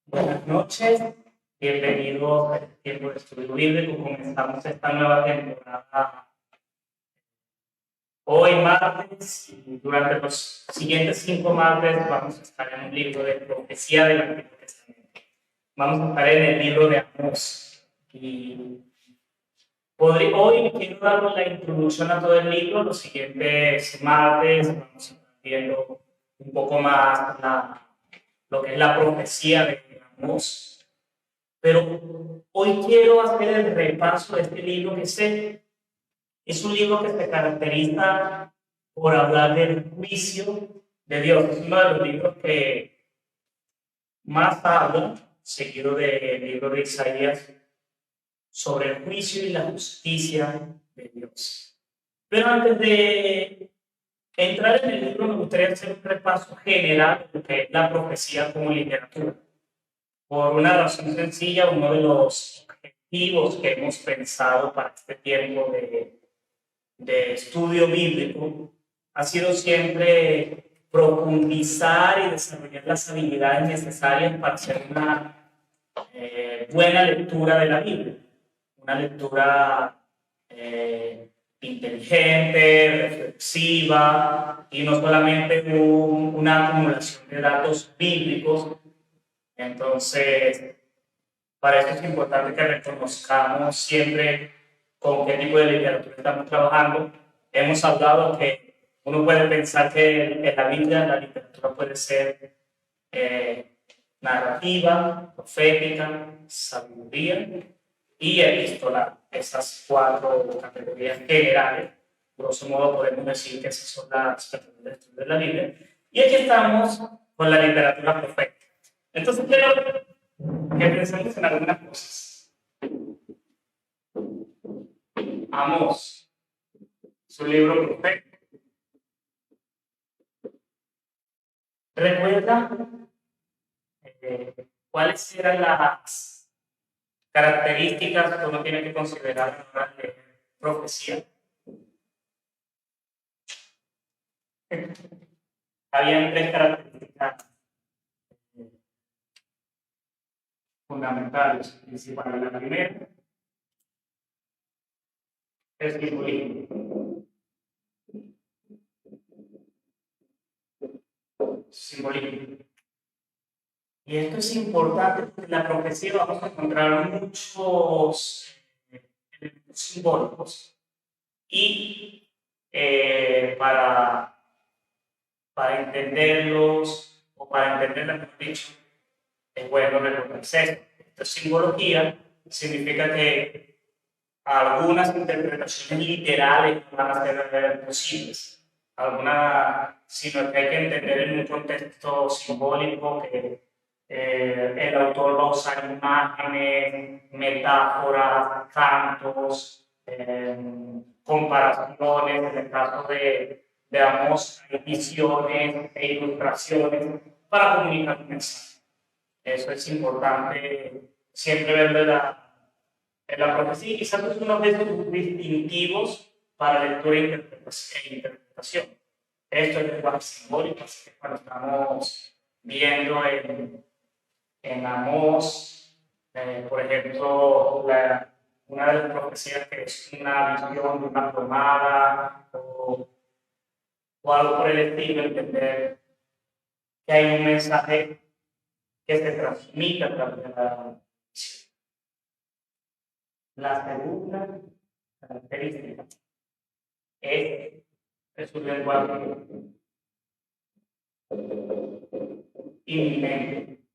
Buenas noches, bienvenidos a este tiempo de estudio bíblico. Comenzamos esta nueva temporada hoy martes y durante los siguientes 5 martes vamos a estar en un libro de profecía del Antiguo Testamento. Vamos a estar en el libro de Amós y hoy quiero dar la introducción a todo el libro. Los siguientes martes vamos a estar viendo un poco más lo que es la profecía de Amós. Pero hoy quiero hacer el repaso de este libro que es un libro que se caracteriza por hablar del juicio de Dios. Es uno de los libros que más habla, seguido del libro de Isaías, sobre el juicio y la justicia de Dios. Pero antes de entrar en el libro, me gustaría hacer un repaso general de lo que es la profecía como literatura. Por una razón sencilla, uno de los objetivos que hemos pensado para este tiempo de estudio bíblico ha sido siempre profundizar y desarrollar las habilidades necesarias para hacer una buena lectura de la Biblia, una lectura inteligente, reflexiva y no solamente una acumulación de datos bíblicos. Entonces, para eso es importante que reconozcamos siempre con qué tipo de literatura estamos trabajando. Hemos hablado que uno puede pensar que en la Biblia la literatura puede ser narrativa, profética, sabiduría y epistolar. Esas 4 categorías generales, grosso modo podemos decir que esas son las categorías de la Biblia. Y aquí estamos con la literatura profética. Entonces quiero que pensemos en algunas cosas. Amós, su libro profético. ¿Recuerda cuáles eran las características que uno tiene que considerar a la hora de leer profecía? Habían 3 características fundamentales, principales. La primera es simbolismo. Simbolismo. Y esto es importante porque en la profecía vamos a encontrar muchos elementos simbólicos y para entenderlos o para entenderlos, mejor dicho, es bueno reconocer esto. Esta simbología significa que algunas interpretaciones literales no van a ser posibles, sino que hay que entender en un contexto simbólico que el autor va a usar imágenes, metáforas, cantos, comparaciones. En el caso de Amós, hay visiones e ilustraciones para comunicar un mensaje. Eso es importante siempre verlo en la profecía. Quizás es uno de esos distintivos para lectura e interpretación. Esto es lenguaje simbólico, así que cuando estamos viendo en Amós, por ejemplo, una de las profecías que es una visión de una plomada o algo por el estilo, entender que hay un mensaje que se transmite a través de la visión. La segunda característica es un lenguaje inminente.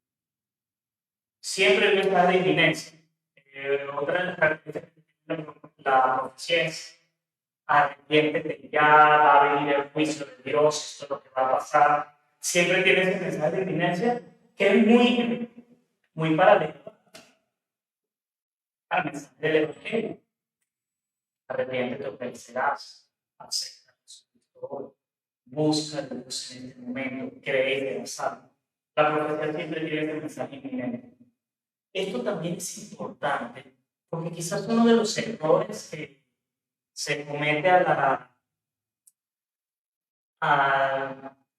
Siempre el mensaje de inminencia. Otra de las características de la profecía es: arrepiéntete ya, va a venir el juicio de Dios, esto es lo que va a pasar. Siempre tiene ese mensaje de inminencia que es muy paralelo al mensaje del Evangelio. Arrepiéntete o perecerás, acepta a Jesucristo, busca a Dios en este momento, cree en la salva. La profecía siempre tiene ese mensaje inminente. Esto también es importante porque quizás uno de los errores que se comete al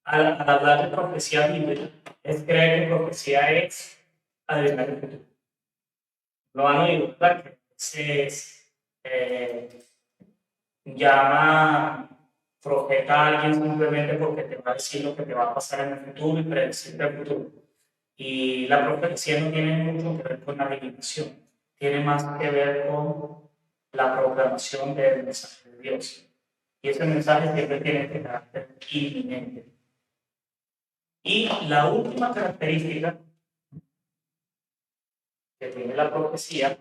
al hablar de profecía bíblica, es creer que profecía es adivinar el futuro. Lo han oído, ¿verdad? Que a veces llama profeta a alguien simplemente porque te va a decir lo que te va a pasar en el futuro y predecirte el futuro. Y la profecía no tiene mucho que ver con la adivinación, tiene más que ver con la proclamación del mensaje de Dios. Y ese mensaje siempre tiene este carácter inminente. Y la última característica que tiene la profecía,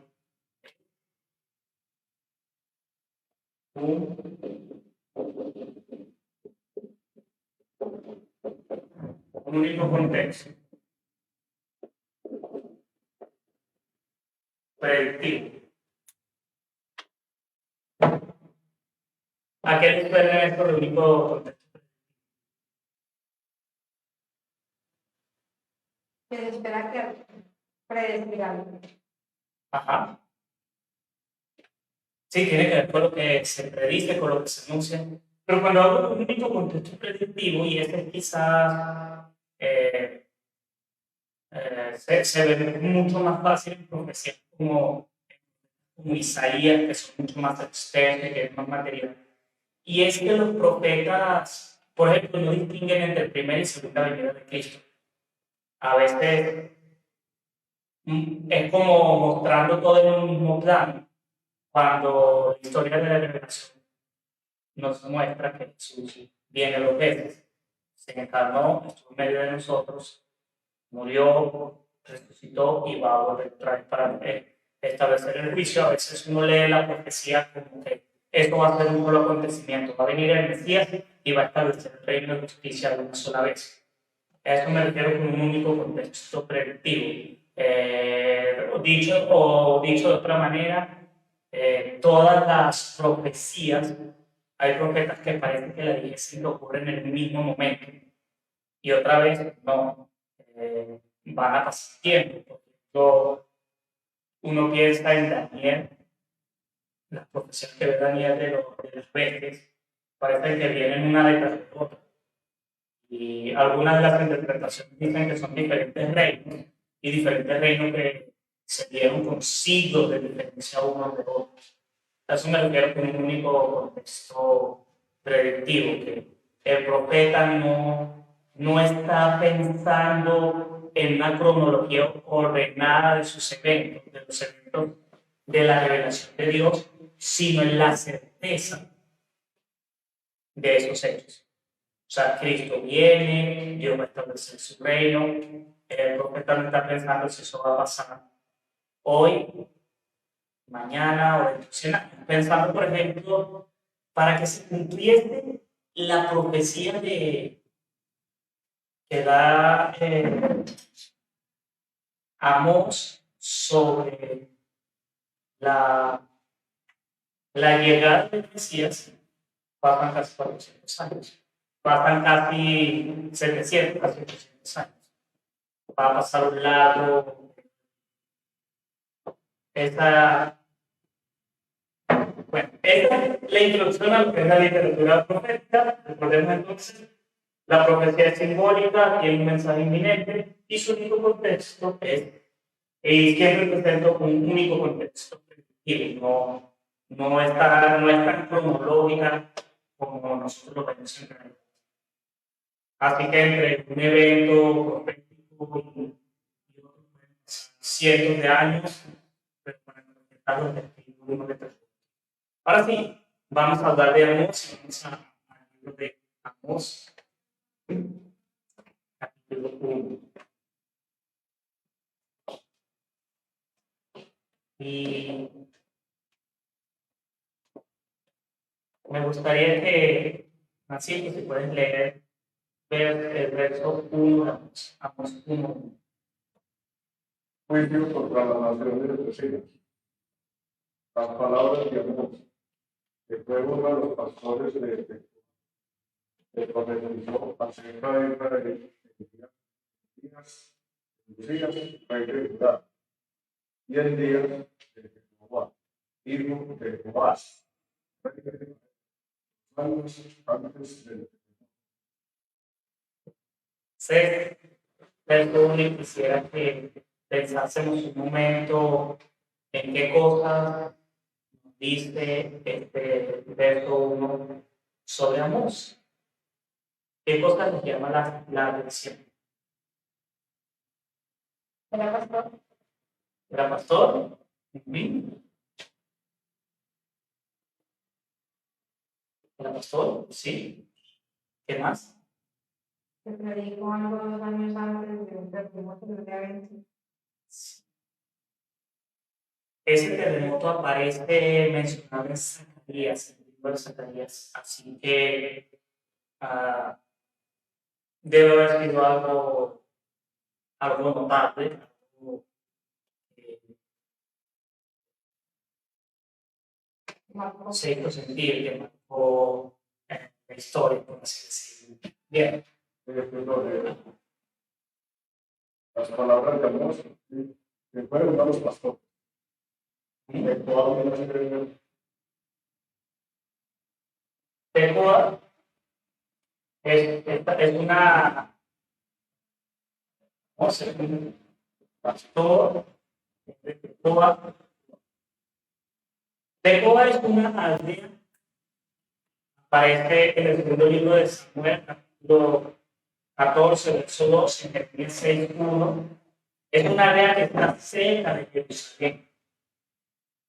un único contexto predictivo. ¿A qué suena esto de único contexto? Que se espera que predecir algo. Ajá. Sí, tiene que ver con lo que se predice, con lo que se anuncia. Pero cuando hablo de un único contexto predictivo, y este quizás se ve mucho más fácil en profecías como Isaías, que son mucho más externos, que es más material. Y es que los profetas, por ejemplo, no distinguen entre primera y segunda venida de Cristo. A veces es como mostrando todo en un mismo plano, cuando la historia de la revelación nos muestra que Jesús viene 2 veces, se encarnó, estuvo en medio de nosotros, murió, resucitó y va a volver otra vez para establecer el juicio. A veces uno lee la profecía como que esto va a ser un solo acontecimiento, va a venir el Mesías y va a establecer el reino de justicia de una sola vez. A eso me refiero con un único contexto predictivo. Dicho de otra manera, todas las profecías, hay profetas que parece que la dijesen que ocurre en el mismo momento y otra vez no, van a pasar tiempo. Por ejemplo, uno piensa en Daniel, las profecías que ve Daniel de los bestias, parece que vienen una detrás de otra. Y algunas de las interpretaciones dicen que son diferentes reinos y diferentes reinos que se dieron con siglos de diferencia unos de otros. A eso me refiero con un único contexto predictivo, que el profeta no está pensando en una cronología ordenada de sus eventos, de los eventos de la revelación de Dios, sino en la certeza de esos hechos. O sea, Cristo viene, Dios va a establecer su reino, el profeta no está pensando si eso va a pasar hoy, mañana o dentro de 100 años. Pensando, por ejemplo, para que se cumpliese la profecía que da Amós sobre la, la llegada del Mesías, pasan casi 400 años, pasan casi 700, casi 800 años. Va a pasar un lado, esa, bueno, esta es la introducción a lo que es la literatura profética. Recordemos entonces, la profecía es simbólica, tiene un mensaje inminente y su único contexto es, y siempre presento un único contexto, y no es tan cronológica como nosotros lo vemos en realidad. Así que entre un evento profético y otro, cientos de años, pero para interpretar los testigos de uno de tres. Ahora sí, vamos a hablar de Amós, vamos al libro de Amós, capítulo 1. Y me gustaría que, así que si puedes leer, ver el verso 1 de Amós, Amós 1. Juicio contra las naciones vecinas. Las palabras de Amós, que fue uno de los pastores de profetizó acerca de Israel en días, rey de Judá, y en días de Jehová, hijo de Joás, años antes del Entonces, verso 1, quisiera que pensásemos un momento en qué cosas dice este verso 1 sobre Amós. ¿Qué cosas les llama la atención? Era pastor. ¿Era pastor? Ujú. ¿Era pastor? Sí. ¿Qué más? Se predicó algo 2 años antes de un terremoto que había vencido. Ese terremoto aparece mencionado en Zacarías, en el libro de Zacarías. Así que debe haber sido algo notable, algo eh, Marcó. sexto sentir que marcó la historia, por así decirlo. Bien. Las palabras de amor que fueron a los pastores. Tecoa es una, o sea, un pastor de Tecoa. Tecoa es una aldea, aparece en el segundo libro de Samuel, capítulo 14, verso 2, en Jeremías 6:1. Es una aldea que está cerca de Jerusalén.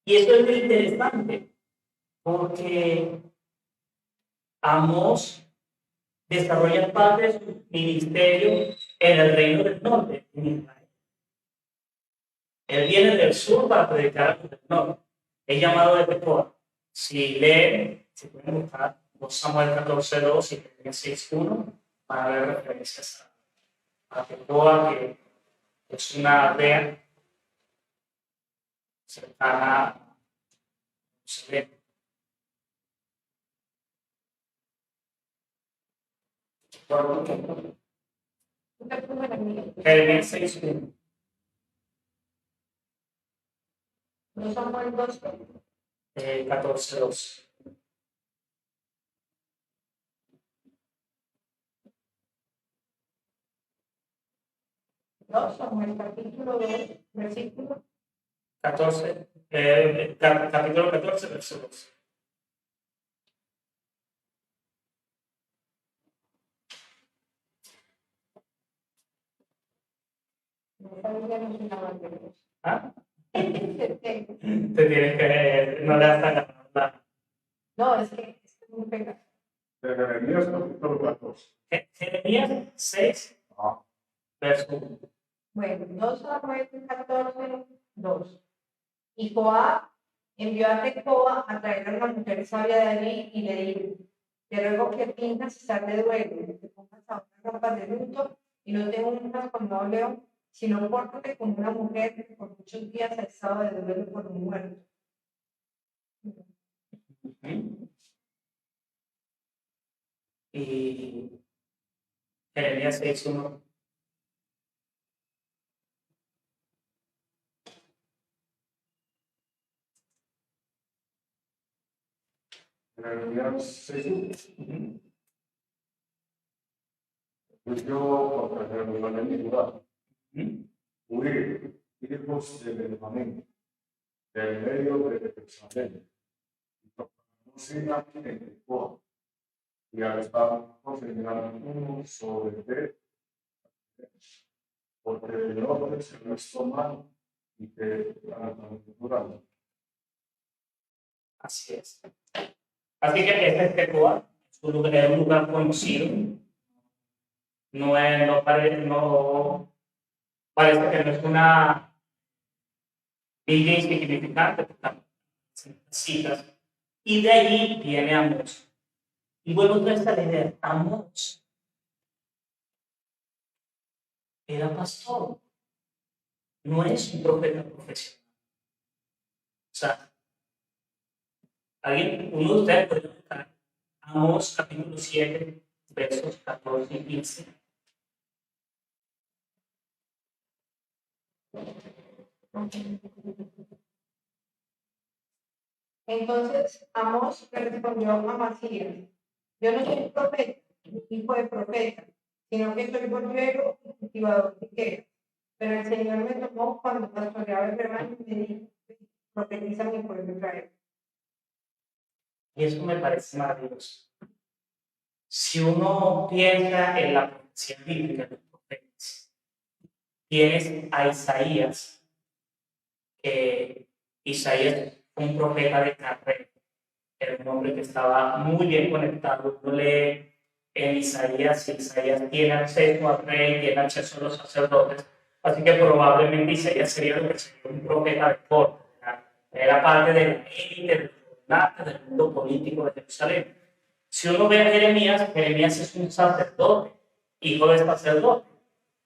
Y eso es muy interesante, porque Amós desarrolla parte de su ministerio en el reino del norte, en Israel. Él viene del sur para predicar a los del norte. Es llamado de Tecoa. Si leen, si pueden buscar 2 Samuel 14:2 y Jeremías 6:1, van a ver referencias a Tecoa, que es una aldea cercana a Jerusalén. Jeremías 6:1. No somos dos. 14:2. No somos el capítulo 2, versículo. 14, capítulo 14, verso 2. ¿Ah? Te tienes que, no le has sacado la. No, es que es muy pegado. De Jeremías capítulo 14. Jeremías 6, verso 1. Bueno, 2 Samuel 14, 2. Y Joab envió a Tecoa a traer a una mujer sabia de allí y le dijo: te ruego que pintas estar de duelo, que te pongas a una ropa de luto y no te unjas con óleo, sino pórtate como una mujer que por muchos días ha estado de duelo por un muerto. Y Jeremías 6:1. Jeremías 6. Pues yo, porque Jerusalén y Judá, huir, hijos de Benjamín, del medio de Jerusalén, y proclamaron en Tecoa, y arrestaron señalaron uno sobre ti, porque el hombre se lo es tomado y que la natural. Así es. Así que este es Tecoa, es un lugar conocido. No parece que no es una villa insignificante, porque están citas. Y de allí viene Amós. Y vuelvo otra vez a la idea, Amós era pastor, no es un profeta profesional. O sea, uno de ustedes puede buscar Amós capítulo 7, versos 14 y 15. Entonces Amós le respondió a Amasías: yo no soy profeta, hijo de profeta, sino que soy borrego y cultivador de higuera. Pero el Señor me tomó cuando pastoreaba el rebaño y me dijo, profetiza mi pueblo Israel. Y eso me parece maravilloso. Si uno piensa en la profecía bíblica de los profetas, tienes a Isaías, que Isaías fue un profeta de carrera, era un hombre que estaba muy bien conectado. Uno lee en Isaías, y Isaías tiene acceso al rey, tiene acceso a los sacerdotes, así que probablemente Isaías sería lo que sería un profeta de corte, era parte de la élite, del gobernante, del mundo político de Jerusalén. Si uno ve a Jeremías, Jeremías es un sacerdote, hijo de sacerdote.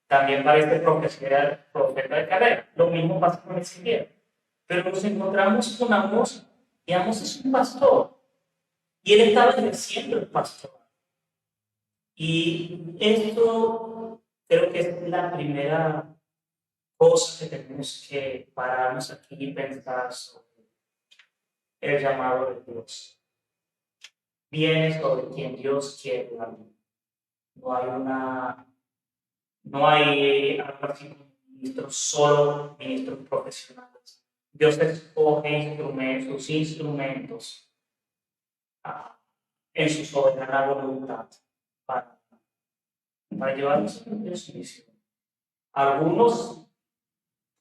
También parece profeta de carrera. Lo mismo pasa con Ezequiel. Pero nos encontramos con Amós, y Amós es un pastor. Y él estaba ejerciendo el pastor. Y esto creo que es la primera cosa que tenemos que pararnos aquí y pensar sobre el llamado de Dios. Viene sobre quien Dios quiere hablar. No hay algo así como ministros, solo ministros profesionales. Dios escoge sus instrumentos en su soberana voluntad para llevarnos a su misión. Algunos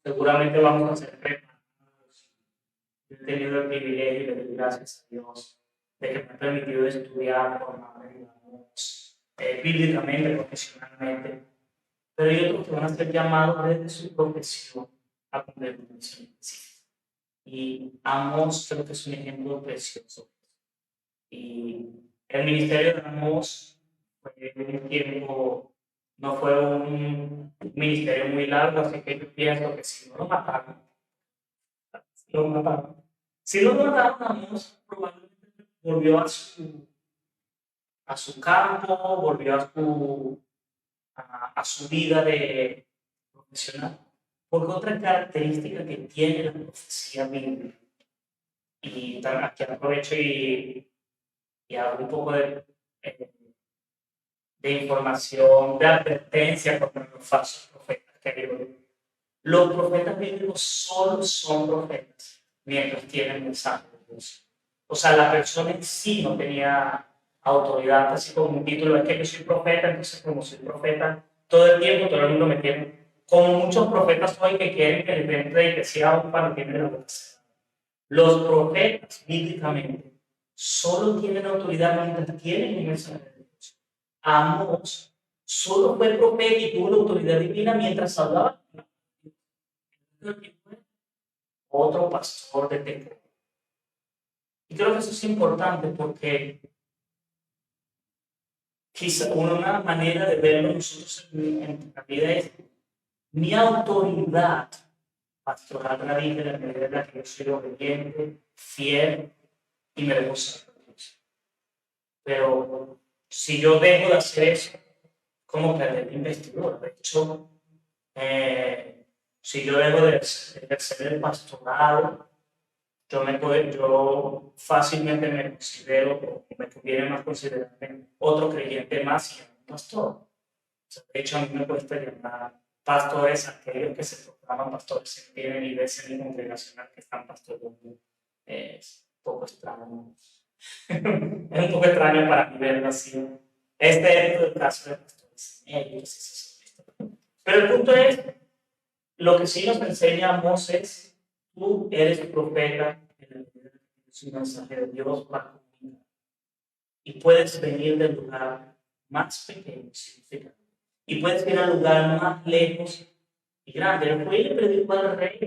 seguramente vamos a ser preparados. Yo he tenido el privilegio de dar gracias a Dios de que me ha permitido estudiar, formarme, digamos, bíblicamente, profesionalmente. Pero hay otros que van a ser llamados desde su profesión a cumplir una misión específica. Y Amós creo que es un ejemplo precioso. Y el ministerio de Amós fue un tiempo, no fue un ministerio muy largo, así que yo pienso que si no lo mataron, si no lo mataron a Amós, probablemente volvió a su campo, volvió a su vida de profesional. Porque otra característica que tiene la profecía bíblica, y aquí aprovecho y hago un poco de información, de advertencia contra los falsos profetas que hay hoy. Los profetas bíblicos solo son profetas mientras tienen mensaje de Dios. O sea, la persona en sí no tenía autoridad, así como un título, es que yo soy profeta, entonces como soy profeta, todo el tiempo todo el mundo me tiene, como muchos profetas hoy que quieren que les den predicción cuando tienen la boca cerrada. Los profetas, bíblicamente, solo tienen autoridad mientras tienen un mensaje de Dios. Amós solo fue profeta y tuvo la autoridad divina mientras hablaba. Otro pastor de Tecoa. Y creo que eso es importante porque quizá una manera de verlo nosotros en la vida es mi autoridad pastoral radica en la medida en la que yo soy obediente, fiel y me dejo ser por Dios. Pero si yo dejo de hacer eso, ¿cómo perder mi investidura? De hecho, si yo dejo de ejercer el pastorado, yo fácilmente me considero, o me conviene más considerarme otro creyente más y un pastor. O sea, de hecho, a mí me cuesta llamar pastores aquellos que se proclaman pastores en tienen iglesia ni congregacional que están pastoreando. Es un poco extraño. Es un poco extraño para mí verlo así. Este es el caso de pastores. Pero el punto es, lo que sí nos enseña Moses, tú eres profeta en el vida de un mensaje de Dios para comunicar. Y puedes venir del lugar más pequeño, significativo. Y puedes ir al lugar más lejos y grande. Él fue y le predicó al rey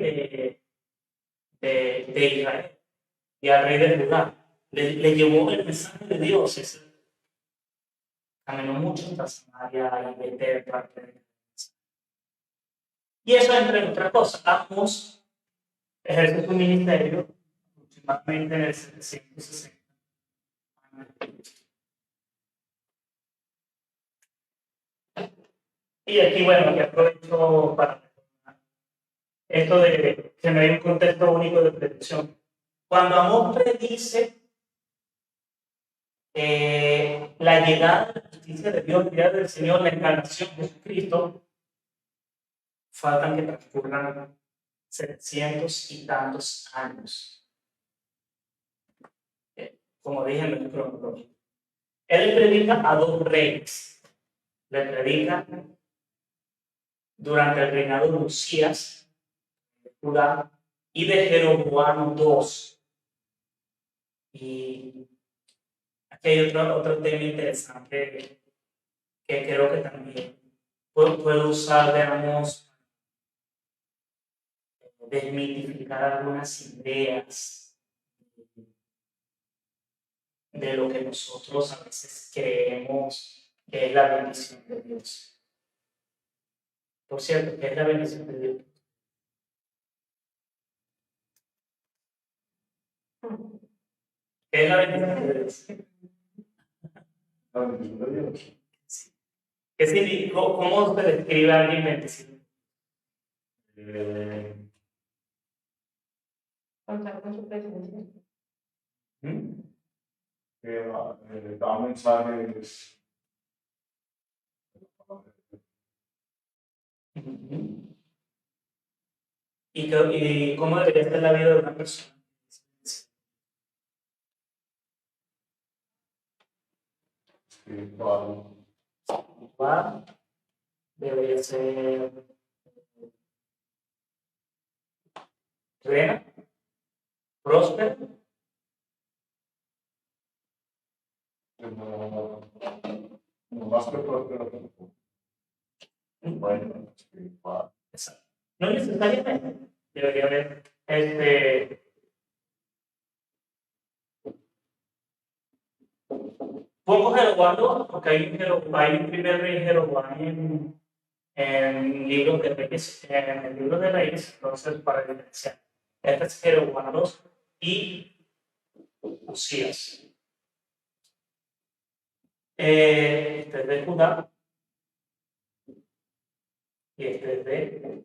de Israel y al rey del lugar. Le llevó el mensaje de Dios. Caminó mucho hasta Samaria y Betel para predicar. Y eso, entre otras cosas, Amós ejerce su ministerio aproximadamente en el 760. Y aquí, bueno, aquí aprovecho para esto de que no hay un contexto único de predicción. Cuando Amós predice, la llegada de la justicia de Dios, el día del Señor, la encarnación de Jesucristo, faltan que transcurran 700 y tantos años. Como dije en el cronológico. Él le predica a dos reyes. Le predica durante el reinado de Usías, de Judá, y de Jeroboam II. Y aquí hay otro tema interesante que creo que también puedo usar, digamos, desmitificar algunas ideas de lo que nosotros a veces creemos que es la bendición de Dios. Por cierto, ¿qué es la bendición de Dios? ¿Qué es la bendición de Dios? La bendición de Dios. Sí. ¿Qué significa? ¿Cómo se describe a alguien bendecido? Contar con su presencia. Que da mensajes. ¿Y cómo debería ser la vida de una persona? Espiritual. Debería ser plena, próspera, No más que próspero, bueno, espiritual. exacto. No necesariamente debería haber pongo Jeroboam 2 porque hay un primer rey Jeroboam en libros de Reyes, en el libro de Reyes, entonces para diferenciar. Este es Jeroboam 2 y Usías. Este es de Judá y este es de Israel.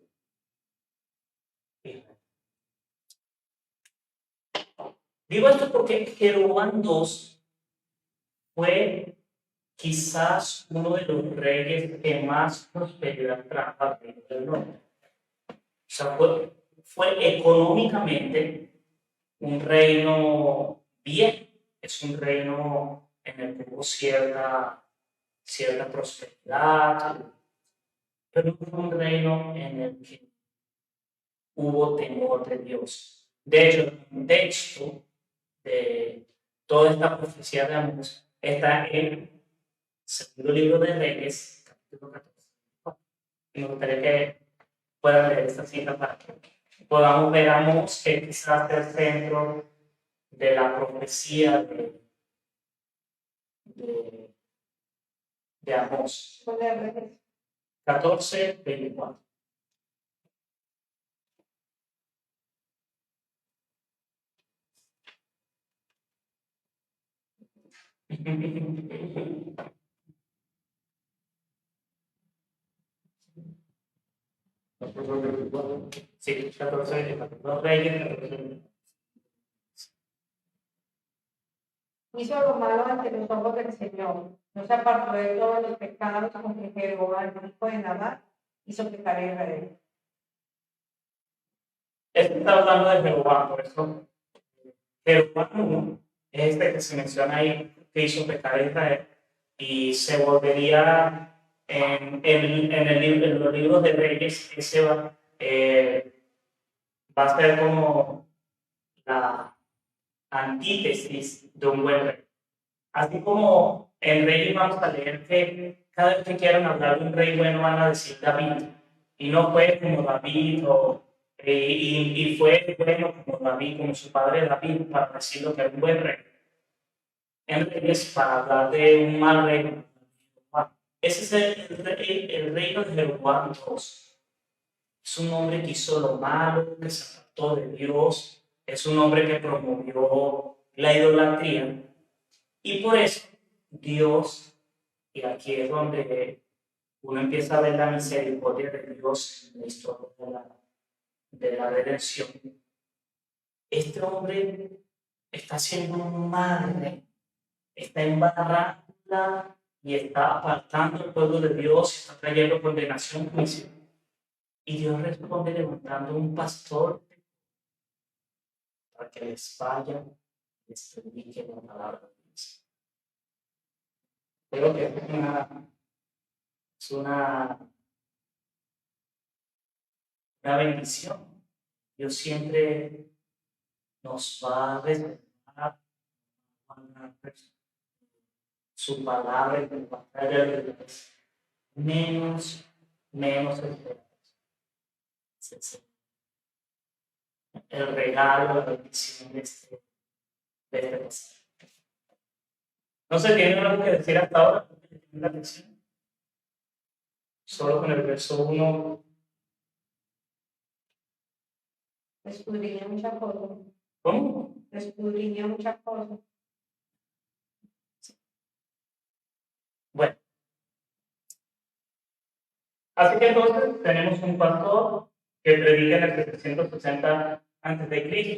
Digo esto porque Jeroboam 2 fue quizás uno de los reyes que más prosperidad trajo al reino del norte. O sea, fue económicamente un reino bien, es un reino en el que hubo cierta prosperidad, pero no fue un reino en el que hubo temor de Dios. De hecho, el contexto de toda esta profecía de Amós está en el segundo libro de Reyes, capítulo 14. Me gustaría que puedan leer esta cita para que podamos ver a Amós, que quizás es el centro de la profecía de Amós. 14, 24. Sí, 14, 24. Los reyes, 14. Hizo lo malo ante los ojos del Señor. No se apartó de todos los pecados con que Jeroboam, hijo de Nabat, hizo pecar a Israel. Esto está hablando de Jeroboam, por eso Jeroboam es este que se menciona ahí, que hizo pecar a Israel, y se volvería en los libros de Reyes, ese va a ser como la antítesis de un buen rey. Así como en Reyes vamos a leer que cada vez que quieran hablar de un rey bueno van a decir David, y no fue como David y fue bueno como David, como su padre David, para decirlo que era un buen rey. En Reyes, para hablar de un mal rey. Ese es el reino de Jeroboam II. Es un hombre que hizo lo malo, que se apartó de Dios, es un hombre que promovió la idolatría, y por eso Dios, y aquí es donde uno empieza a ver la misericordia de Dios en la historia de la redención. Este hombre está siendo un mal rey, está embarrándola y está apartando al pueblo de Dios, está trayendo condenación, juicio. Y Dios responde levantando un pastor para que les vaya y les predique la palabra de Dios. Creo que es una bendición. Dios siempre nos va a reservar su palabra y nos va a traer menos esperados. El regalo, la bendición de este pasaje. No se tiene algo que decir hasta ahora, la lección. Solo con el verso 1. Escudriña muchas cosas. ¿Cómo? Escudriña muchas cosas. Bueno. Así que entonces tenemos un pastor que predica en el 760 a.C.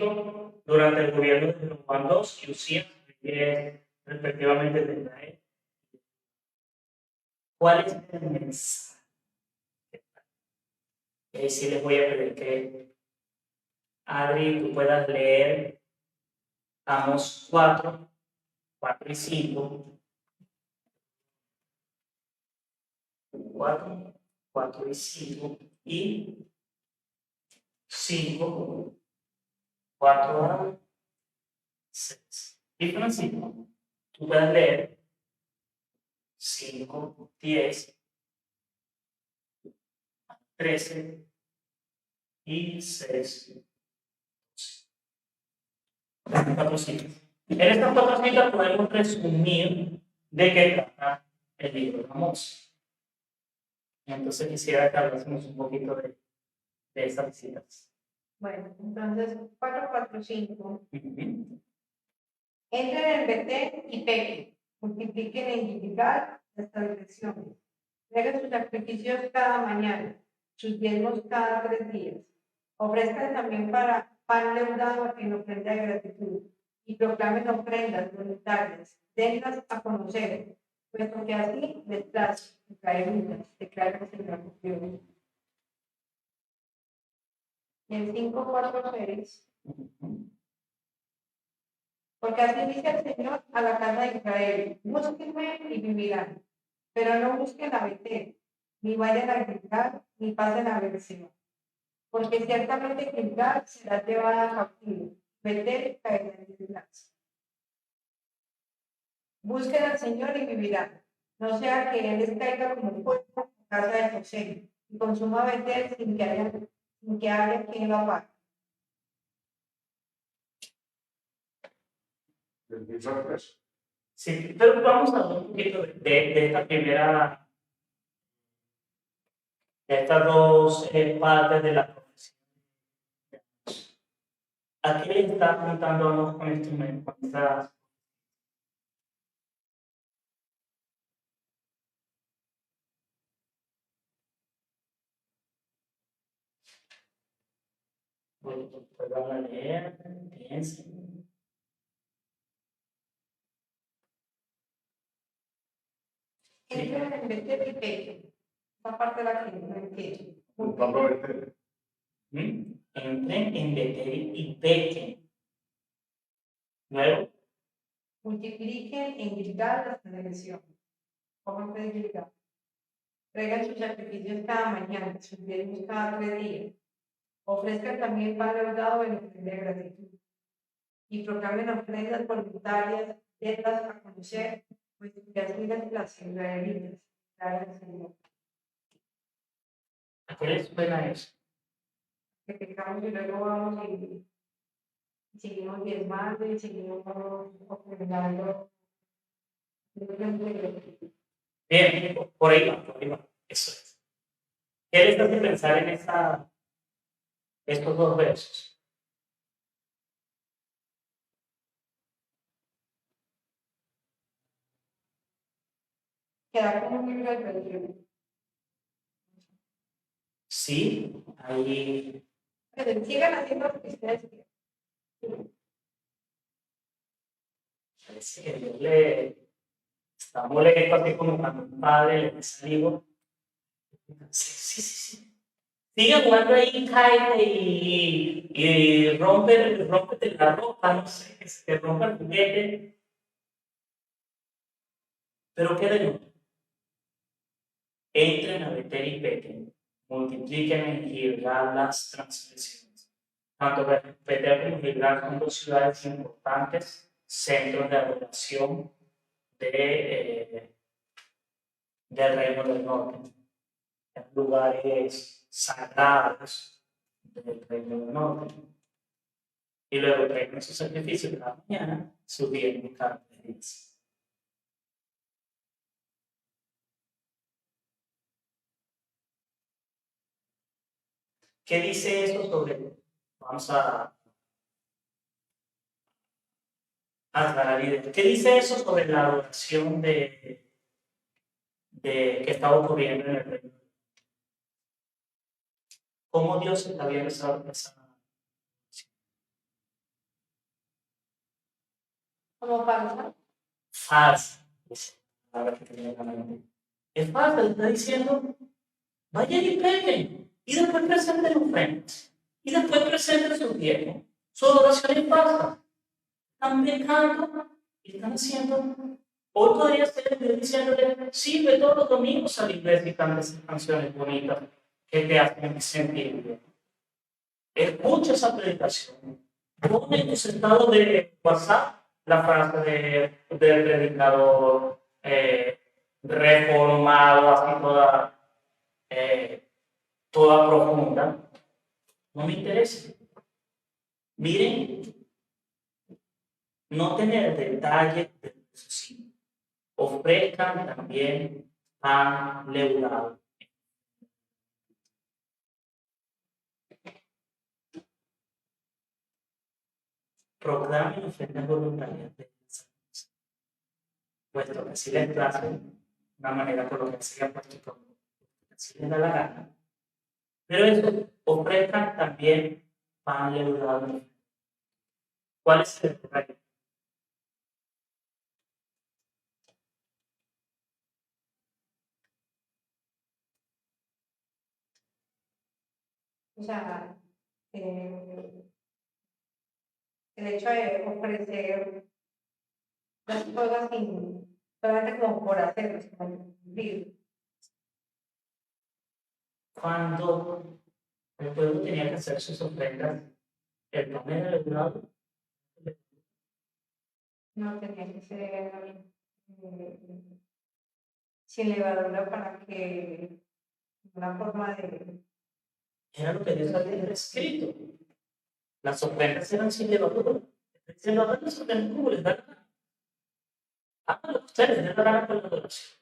durante el gobierno de Jeroboam II y Usías, respectivamente de Israel. ¿Cuál es el mensaje? Y ahí sí les voy a pedir que Adri, tú puedas leer Amós 4 y 5. 4 y 5 y 5, 4 a 6. Y Francisco, tú puedes leer 5, 10, 13 y 6. Estas 4 citas. En estas 4 citas podemos resumir de qué trata el libro de Amós. Entonces quisiera que hablásemos un poquito de estas citas. Bueno, entonces 4, 4, 5. Uh-huh. Entren en Betel y pequen, multipliquen en Gilgal las transgresiones. Traigan sus sacrificios cada mañana, sus diezmos cada 3 días. Ofrezcan también para pan leudado en ofrenda de gratitud y proclamen ofrendas voluntarias. Denlas a conocer, puesto que así les place, israelitas, declara el Señor Dios. En 5, 4, 6. Porque así dice el Señor a la casa de Israel: búsquenme y vivirán, pero no busquen a Betel, ni vayan a Gilgal, ni pasen a Berseba. Porque ciertamente Gilgal será llevada cautivo, Betel caerá en desgracia. Busquen al Señor y vivirán, no sea que Él les caiga como fuego en casa de José, y consuma Betel sin que haya quien lo apague. Sí, pero vamos a hablar un poquito de esta primera, de estas dos partes de la profesión. ¿A qué le está apuntando con estos mensajes? Bueno, pues van a leer, piensen. Entren en Betel y pequen. Esa parte de la que no entiendo. Entren en Betel y pequen. Luego, Multipliquen en Gilgal las transgresiones. ¿Cómo puede Gilgal? Traigan sus sacrificios cada mañana, sus diezmos cada 3 días. Ofrezcan también pan leudado en ofrenda de gratitud. Y proclamen ofrendas voluntarias, denlas a conocer, pues que así las israelitas, declara el Señor. ¿a qué les suena eso? Que pecamos y luego vamos y seguimos diezmando y seguimos ofrendando. Bien, por ahí va, por ahí va. Eso es. ¿Qué les hace pensar en estos dos versos? Queda como un libro de peligro. Sí, ahí. Pero sigan haciendo lo que ustedes quieran. parece que Dios le está molesto, así como cuando un padre le dice al hijo, sí. Sigue jugando ahí, cállate y rómpete la ropa, no sé, que se te rompa el juguete. Pero ¿qué de nuevo? Entren a Betel y pequen, multipliquen en Gilgal las transgresiones. Tanto Betel como Gilgal son dos ciudades importantes, centros de adoración del Reino del Norte, lugares sagrados del Reino del Norte. Y luego traen su sacrificio cada mañana, subían cada 3 días. ¿Qué dice eso sobre? Vamos a aclarar ideas. ¿Qué dice eso sobre la adoración que estaba ocurriendo en el reino? ¿Cómo Dios está viendo esa ¿Cómo falsa? falsa? Es falsa, le está diciendo, vayan y pequen, y después presenten ofrendas, y después presenten su tiempo. Su adoración es falsa. Están pecando y están haciendo. Hoy podría ser Dios diciéndole, sirve todos los domingos a la iglesia y canta esas canciones bonitas que te hacen sentir bien. Escucha esa predicación. Pon en tus estados de WhatsApp la frase del predicador reformado, así toda profunda. No me interesa. Miren, no tener detalles de sí. Ofrezcan también pan leudado. Proclamen ofrendas voluntarias de salud, puesto que si les place una manera por lo que se ha puesto como si les da la gana. Pero eso, ofrezcan también pan leudado. ¿Cuál es el detalle? O sea, el hecho de ofrecer las cosas sin, solamente como por hacerlas, como cumplir. Cuando el pueblo tenía que hacer sus ofrendas, el pan era leudado. No tenía que ser sin levadura para que una forma de... Era lo que Dios había escrito. Las ofrendas eran sin levadura. Diciendo, hagan las ofrendas como les da la gana. Hagan lo que ustedes les da la gana con la adoración.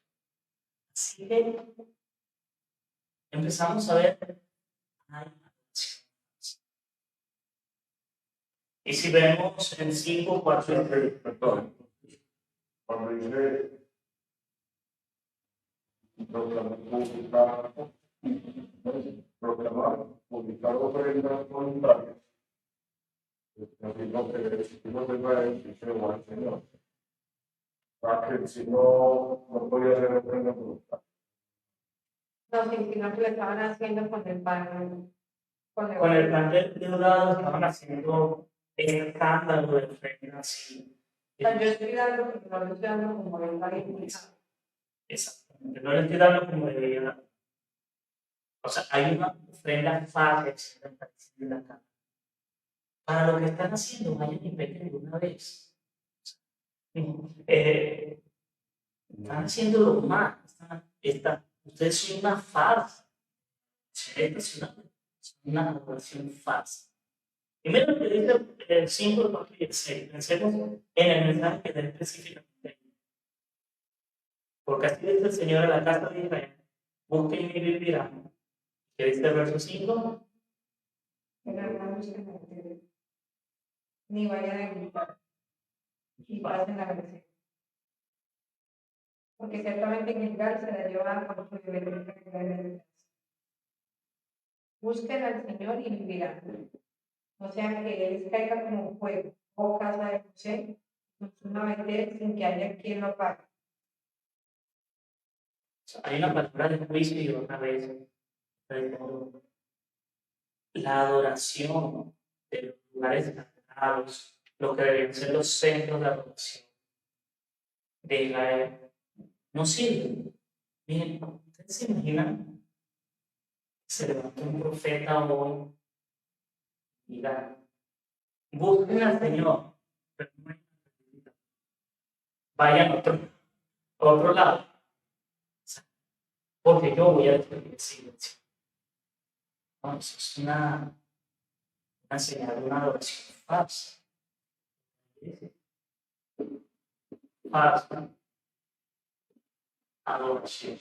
Así que empezamos a ver, ay, y si vemos en 5, 4, Perdón, cuando dice proclamar, publicar ofrendas voluntarias, así no se va a decir al Señor. Para que si no podía hacer ofrendas voluntarias. No, sino que lo estaban haciendo con el pan. con el plan leudado estaban haciendo escándalo de ofrendas y O sea, yo estoy dando, porque no lo estoy dando como el pan. exactamente, no le estoy dando como debería dar. O sea, hay una ofrenda falsa en la cama. Para lo que están haciendo, vayan y pequen de una vez. Están haciéndolo mal. Ustedes son una farsa. Esta es una adoración falsa. Primero que dice el 5, 4 y el 6. Pensemos en el mensaje que da específicamente. Porque así dice el Señor a la casa de Israel: busquen y vivirán. ¿Qué dice el verso 5? Ni vayan a gritar y pasen la gracia. Porque ciertamente en Gilgal se la llevan por su deber. Busquen al Señor y vivirán. O sea, que Él caiga como fuego, o casa de José, consume vuelven a vender sin que haya quien lo pague. Hay una palabra de juicio y otra vez la adoración de los lugares sagrados, lo que deben ser los centros de adoración de Israel, no sirve. Miren, ¿ustedes se imaginan que se levantó un profeta hoy y diga, busquen al Señor, pero no vayan a otro lado, porque yo voy a destruir el silencio? No, eso es una señal de una adoración falsa. Falsa adoración.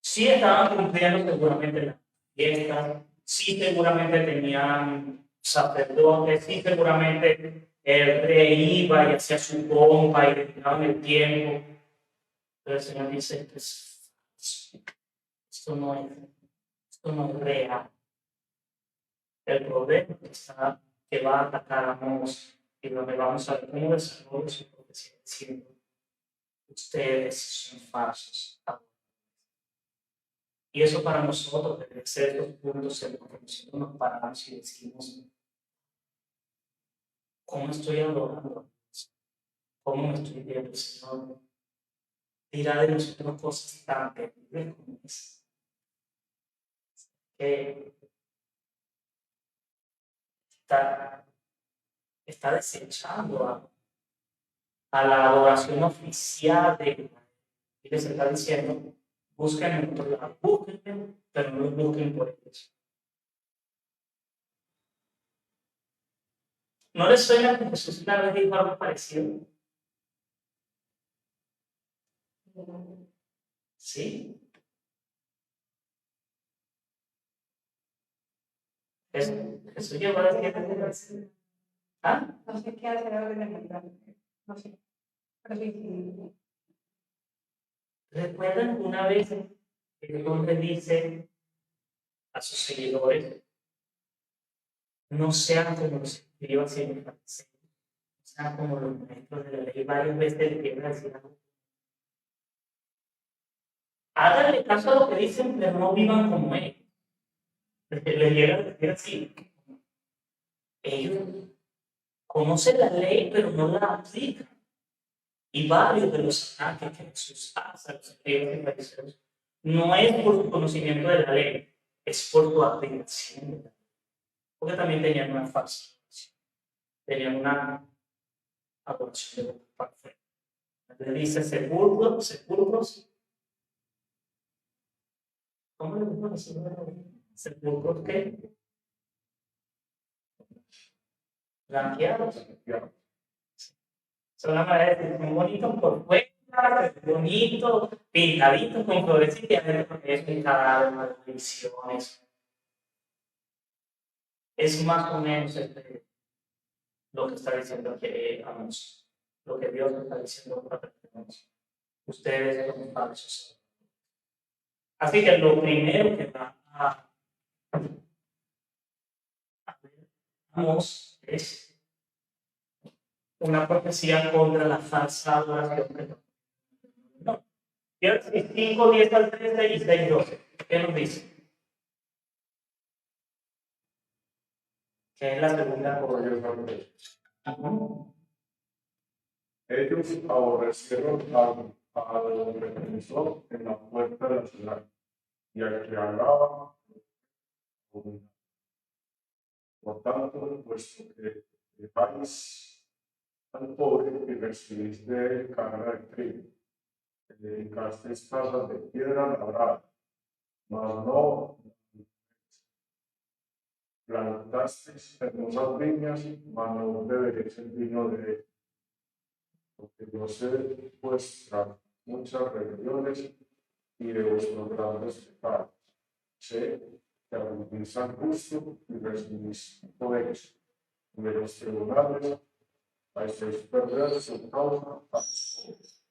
Sí estaban cumpliendo seguramente las fiestas, sí seguramente tenían sacerdotes, sí seguramente el rey iba y hacía su pompa y dedicaban el tiempo. Pero el Señor dice, esto es falso. Esto no es real. El problema que va a atacar a Mos y donde vamos a ver cómo desarrolla su profecía diciendo, ustedes son falsos. Y eso para nosotros debe ser estos puntos en los que nosotros nos paramos y decimos, ¿cómo estoy adorando? ¿Cómo me estoy viendo, Señor? Dirá de nosotros cosas tan terribles como esas. Que está desechando a la adoración oficial de Israel. Y les está diciendo, busquen en otro lado, busquen, pero no busquen por ellos. ¿No les suena que Jesús una vez dijo algo parecido? Sí. Jesús llegó a decir, ¿ah? No sé qué hacer ahora en el plan. No sé. Pero sí. ¿Recuerdan una vez que Dios le dice a sus seguidores, no sean como los escribas y los fariseos, no sean como los maestros de la ley? Varias veces le quieren decir algo. Háganle caso a lo que dicen, pero no vivan como ellos. Le llega a decir así. Ellos conocen la ley, pero no la aplican. Y varios de los ataques que Jesús hace a los escribas y fariseos no es por su conocimiento de la ley, es por su aplicación de la ley. Porque también tenían una falsa adoración. Tenían una adoración de boca para afuera. Le dice sepulcros. ¿Cómo le digo sepulcros qué? Blanqueados. Son la manera de decir, muy bonitos por fuera, bonitos, pintaditos con florecitas y adentro es un cadáver, maldiciones. Es más o menos lo que está diciendo que Amos, lo que Dios está diciendo para nosotros. Ustedes son falsos. Así que lo primero que va a ver Amos es una profecía contra la falsa adoración. No. 5, 10 al 13 y 6, 12. ¿Qué nos dice? Que es la segunda cosa. Ellos aborrecieron al defensor en la puerta de la ciudad y al que hablaba. Por tanto, puesto que dejáis al pobre y recibís de él carga de trigo, que dedicasteis casas de piedra labrada, mas no plantasteis hermosas viñas, mas no beberéis el vino de él. Porque yo sé vuestras muchas rebeliones y de vuestros grandes pecados. Sé que argumentís al justo y recibís poderes, y de los tribunales hacéis perder su causa a los pobres.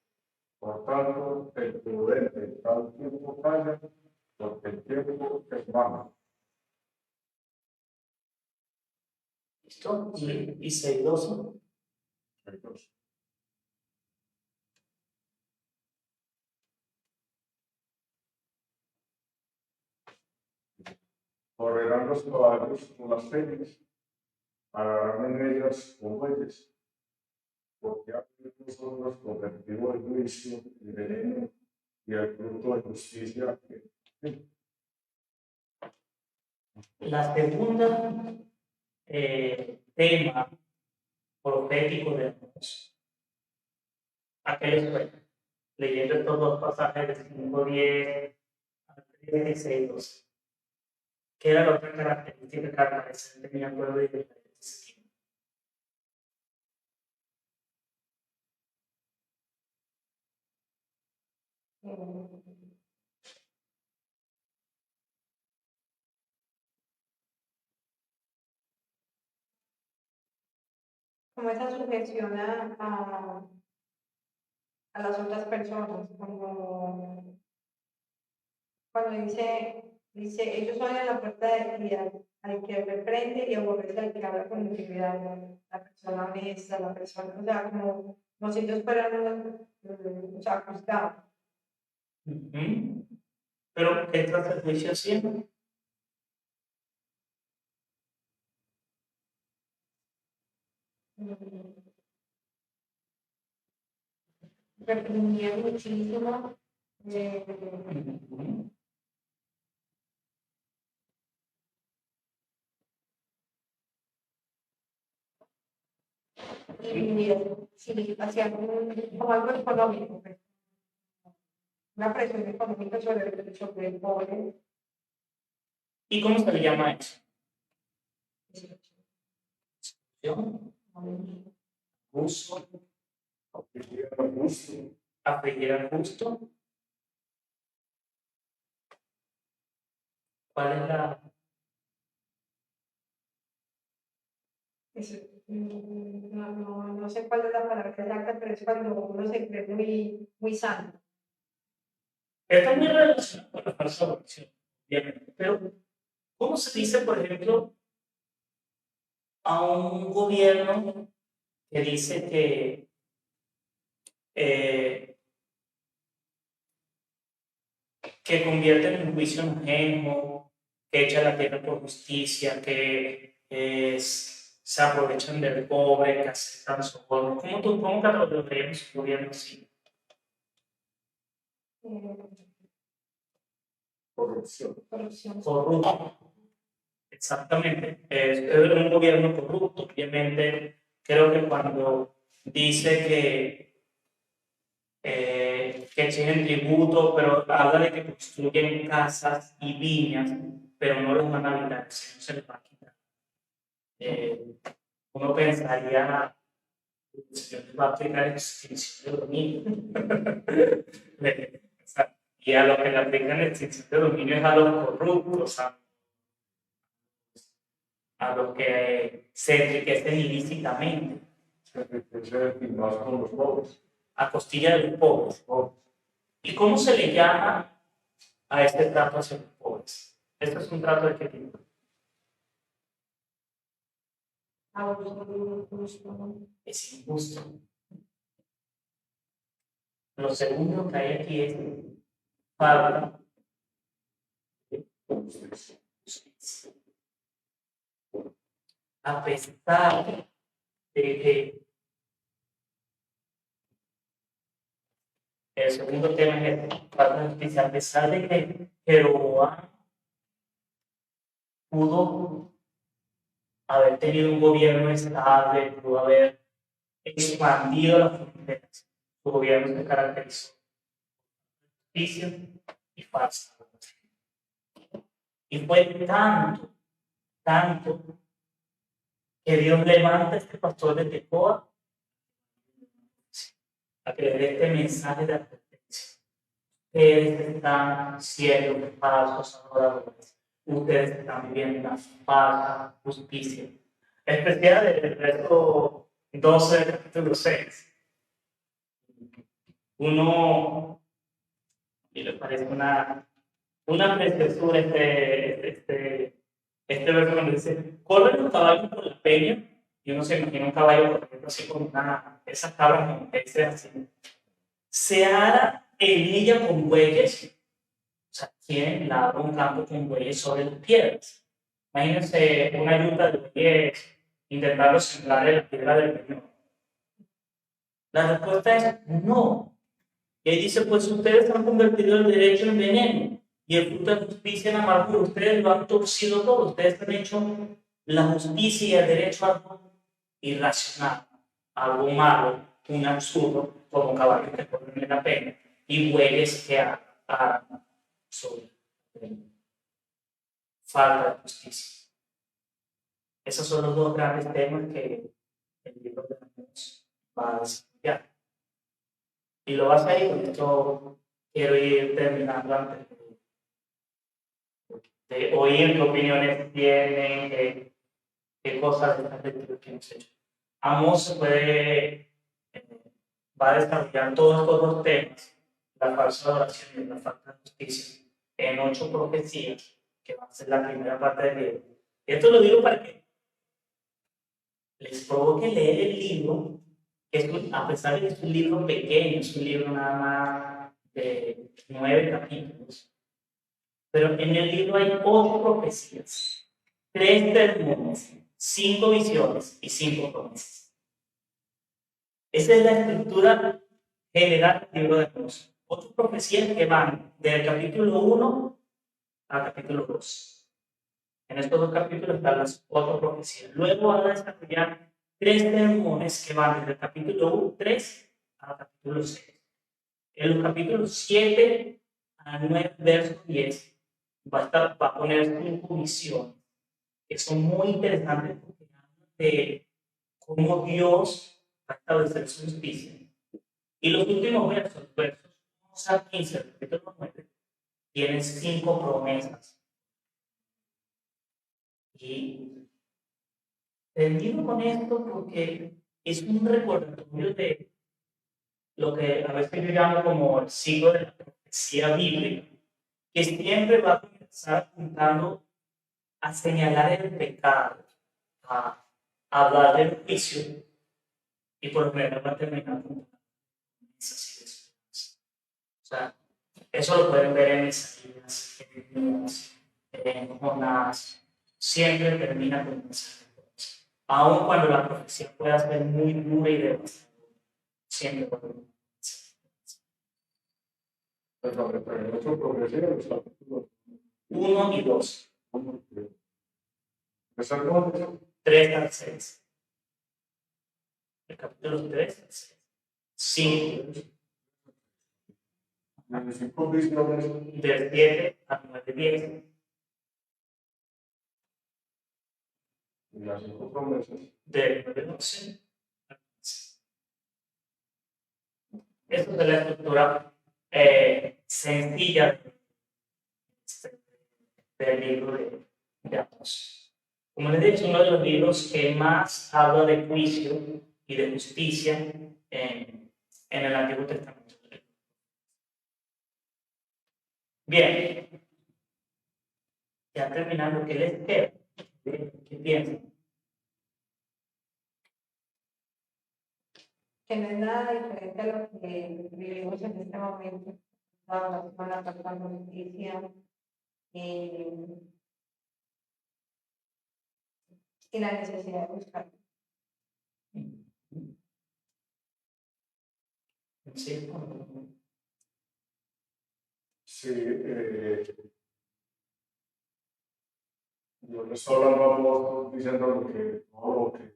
Por tanto, el prudente tal tiempo calla, porque el tiempo es malo. ¿Listo? Y 6:12. Correrán los caballos con las peñas, agarrarán en ellas con bueyes, porque ha venido nosotros convertido el juicio en veneno y el fruto de justicia. La segunda tema profético de Amos. ¿A qué les suena? Leyendo estos dos pasajes de 5:10 a 13 y 6:12. ¿Qué era la otra característica que al parecer tenía el pueblo de Israel? Como esa sujeción a las otras personas, como cuando dice, ellos son en la puerta de criar al que reprende y aborrece al que habla con integridad, ¿no? La persona honesta, la persona, o sea, como si ellos fueran, o sea, juzgados. Pero, ¿qué trata el juicio haciendo? Reprimir muchísimo. Y sí, hacían como algo económico, pues, una presión económica sobre el pobre. ¿Y cómo se le llama eso? Justo. Afligir al justo. ¿Cuál es la? No sé cuál es la palabra exacta, pero es cuando uno se cree muy santo. Está muy relacionado con la falsa doctrina, obviamente. Pero, ¿cómo se dice, por ejemplo, a un gobierno que dice que convierte en un juicio en ajeno, que echa la tierra por justicia, que se aprovechan del pobre, que aceptan soborno? ¿Cómo catalogaríamos un gobierno así? Corrupción. Corrupto. Exactamente. Es un gobierno corrupto. Obviamente, creo que cuando dice que exigen tributo, pero habla de que construyen casas y viñas, pero no los van a habitar, si no se les va a quitar. Uno pensaría, el Señor les va a aplicar extinción de dominio. O sea, y a los que le aplican extinción de dominio es a los corruptos, a los que se enriquecen ilícitamente, Se enriquece y más con los pobres. a costilla de los pobres. ¿Y cómo se le llama a este trato hacia los pobres? ¿Esto es un trato de qué tipo? Es injusto. Lo segundo que hay aquí es falta de justicia. A pesar de que el segundo tema es falta de justicia, a pesar de que Jeroboam pudo haber tenido un gobierno estable, pudo haber expandido las fronteras, su gobierno se caracterizó por justicia y falsa. Y fue tanto, que Dios levanta a este pastor de Tecoa a que le dé este mensaje de advertencia. Ustedes están siendo falsos adoradores. Ustedes están viviendo una falsa justicia. Especial del verso 12 del capítulo 6. Uno, y le parece una preciosura este este verso cuando dice, corren los caballos por la peña, y uno se imagina un caballo, por ejemplo, así como esas cabras monteses así. Se ara en ella con bueyes, o sea, quien labra un campo con bueyes sobre las piedras. Imagínense una yuta de bueyes intentando sembrar en la piedra del Peñón. La respuesta es no. Y ahí dice, pues ustedes han convertido el derecho en veneno y el fruto de justicia en amargura. Ustedes lo han torcido todo. Ustedes han hecho la justicia y el derecho algo irracional, algo malo, un absurdo, como caballos que corren en la pena y bueyes que arman sobre falta de justicia. Esos son los dos grandes temas que el libro de Amos va a desarrollar. Y lo vas a ir, con esto quiero ir terminando antes de oír qué opiniones tienen, qué cosas de estas lecturas que hemos hecho. Amos se puede, va a desarrollar todos estos dos temas, la falsa adoración y la falta de justicia, en 8 profecías, que va a ser la primera parte del libro. Esto lo digo para que les provoque leer el libro, a pesar de que es un libro pequeño, es un libro nada más de 9 capítulos, pero en el libro hay 8 profecías, 3 sermones, 5 visiones y 5 promesas. Esa es la estructura general del libro de Amos. 8 profecías que van del capítulo 1 al capítulo 2. En estos 2 capítulos están las 4 profecías. Luego van a desarrollar 3 sermones que van desde el capítulo 3 al capítulo 6. En los capítulos 7 al 9, verso 10, va a poner 5 visiones que son muy interesantes porque hablan de cómo Dios va a establecer su justicia. Y los últimos versos, versos 11 al 15, el capítulo 9, tienen 5 promesas. Y termino con esto porque es un recordatorio de lo que a veces yo llamo como el ciclo de la profecía bíblica, que siempre va a comenzar apuntando a señalar el pecado, a hablar del juicio, y por lo general va a terminar con promesas y esperanza. O sea, eso lo pueden ver en Isaías, en Jeremías, en Jonás, siempre termina con mensajes de promesa. Aun cuando la profecía pueda ser muy dura y devastadora, siempre va a haber un mensaje de promesa. Pero en 8 profecías, los capítulos 1 y 2. 1, 3. 3 al 6. El capítulo 3 al 6. 5. Las 5 visiones, Del 7 al 9, 10. y las 5 promesas. Del 9, 12 al 15. Esto es la estructura sencilla del libro de Amos. Como les he dicho, uno de los libros que más habla de juicio y de justicia en el Antiguo Testamento. Bien, ya terminando, ¿qué les queda? ¿Qué piensan? Que no es nada diferente a lo que vivimos en este momento. Toda la semana pasando noticia y la necesidad de buscar. Sí, Sí, yo les estoy hablando a vos diciendo lo que todo lo que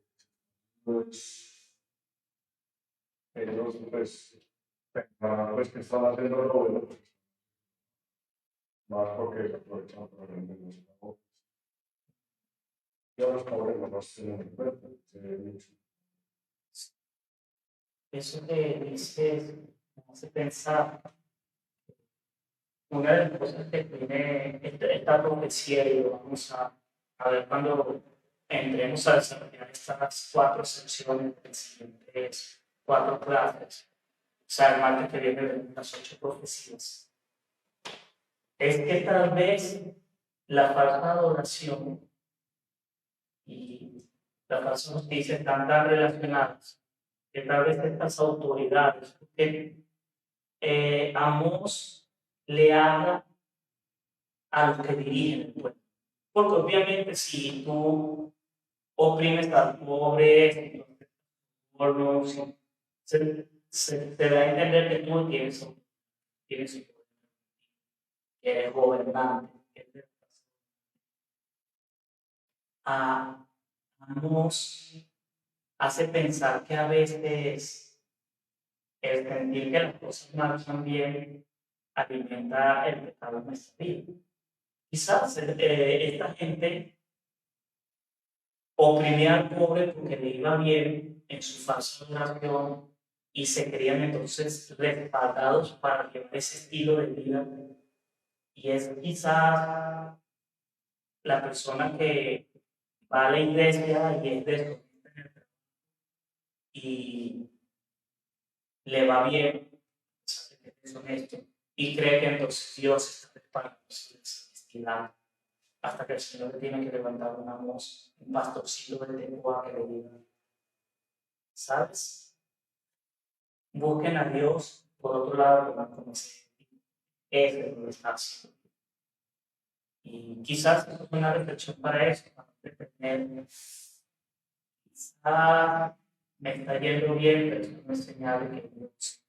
pues, ellos pues pensarán pues, que están haciendo lo bueno, pues, más porque se aprovechan para vender los pobres. Ya los pobres no los tienen en cuenta. eso que dices me hace pensar. Una de las cosas que tiene esta profecía, y lo vamos a ver cuando entremos a desarrollar estas 4 secciones de las siguientes 4 clases, o sea, el martes que viene de las 8 profecías, es que tal vez la falsa adoración y la falsa justicia están tan relacionadas que tal vez estas autoridades, porque Amós le habla a los que dirigen el pueblo. Porque obviamente si tú oprimes al pobre, se da a entender que tú tienes que eres gobernante. Nos hace pensar que a veces el sentir que las cosas marchan bien alimenta el pecado en nuestra vida. Quizás esta gente oprimía al pobre porque le iba bien en su falsa adoración y se creían entonces respaldados para llevar ese estilo de vida. Y es quizás la persona que va a la iglesia y es deshonesta y le va bien, sabe que es deshonesto, y cree que entonces Dios está preparando su deshonestidad hasta que el Señor le tiene que levantar una voz, un pastorcito de Tecoa que le diga, ¿sabes? Busquen a Dios por otro lado que van a conocer. Ese es donde está haciendo. Y quizás es una reflexión para eso, para tener, quizás me está yendo bien, pero es una señal de que Dios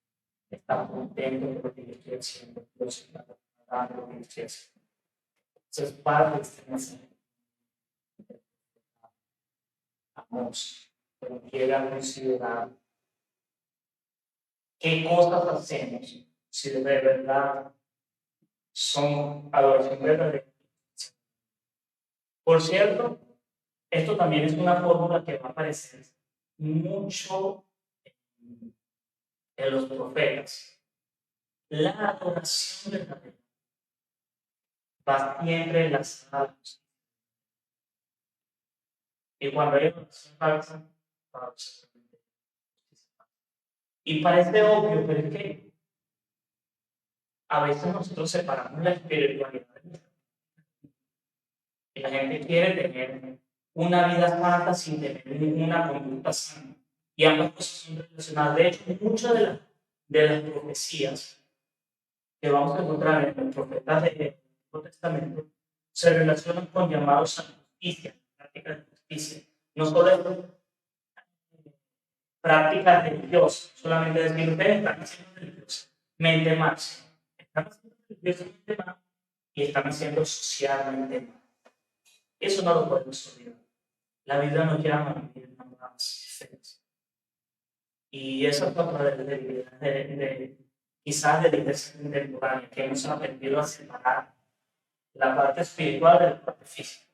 está contento con lo que yo estoy haciendo, Dios está dando lo que yo estoy haciendo. Entonces, parte de este mensaje, Amós, pero quiera considerar qué cosas hacemos si de verdad son adoración verdadera. Por cierto, esto también es una fórmula que va a aparecer mucho en los profetas. La adoración verdadera va siempre enlazada a la justicia. Y cuando hay adoración falsa, va a justicia. Y parece obvio, pero es que a veces nosotros separamos la espiritualidad de nuestra vida. Y la gente quiere tener una vida santa sin tener una conducta santa. Y ambas cosas son relacionadas. De hecho, muchas de las profecías que vamos a encontrar en los profetas del Antiguo Testamento se relacionan con llamados a la justicia, prácticas de justicia. No solo es prácticas religiosas, solamente decir, ustedes están haciendo religiosamente mal. Están haciendo religiosamente mal y están haciendo socialmente mal. Eso no lo podemos olvidar. La Biblia nos llama a vivir una más diferencia. Y esa es otra de quizás de la iglesia contemporánea, que hemos aprendido a separar la parte espiritual de la parte física.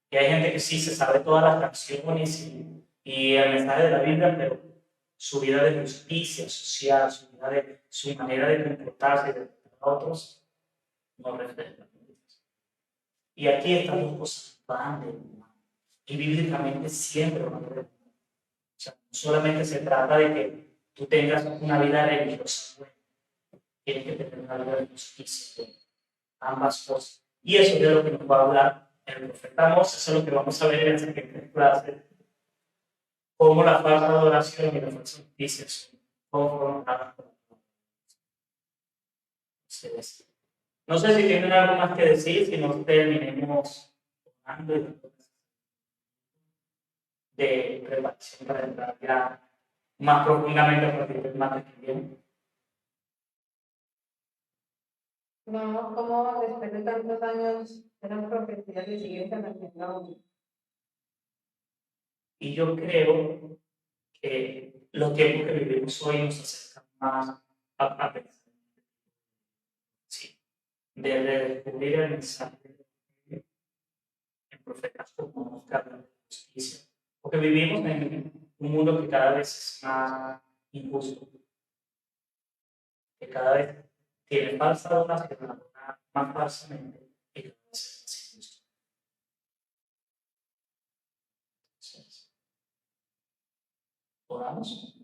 Que hay gente que sí se sabe todas las canciones y el mensaje de la Biblia, pero su vida de justicia social, su manera de comportarse y de tratar a otros, no refleja. Y aquí estas dos cosas van de la mano. Y bíblicamente siempre van de la mano. O sea, no solamente se trata de que tú tengas una vida religiosa, bueno, tienes que tener una vida de justicia, ambas cosas. Y eso es de lo que nos va a hablar el profeta Amós, eso es lo que vamos a ver en la siguiente clase, cómo la falsa adoración y la falsa justicia son confrontadas. No sé si tienen algo más que decir, si no terminemos hablando de preparación para entrar ya más profundamente a partir del martes que viene. No, como después de tantos años eran profecías y siguen conociendo aún. Y yo creo que los tiempos que vivimos hoy nos acercan más a pensar. Sí, de descubrir el mensaje en profetas como que hablan de justicia. Porque vivimos en un mundo que cada vez es más injusto, que cada vez tiene falsa adoración, más falsamente, y cada vez es más injusto. Entonces, ¿podamos?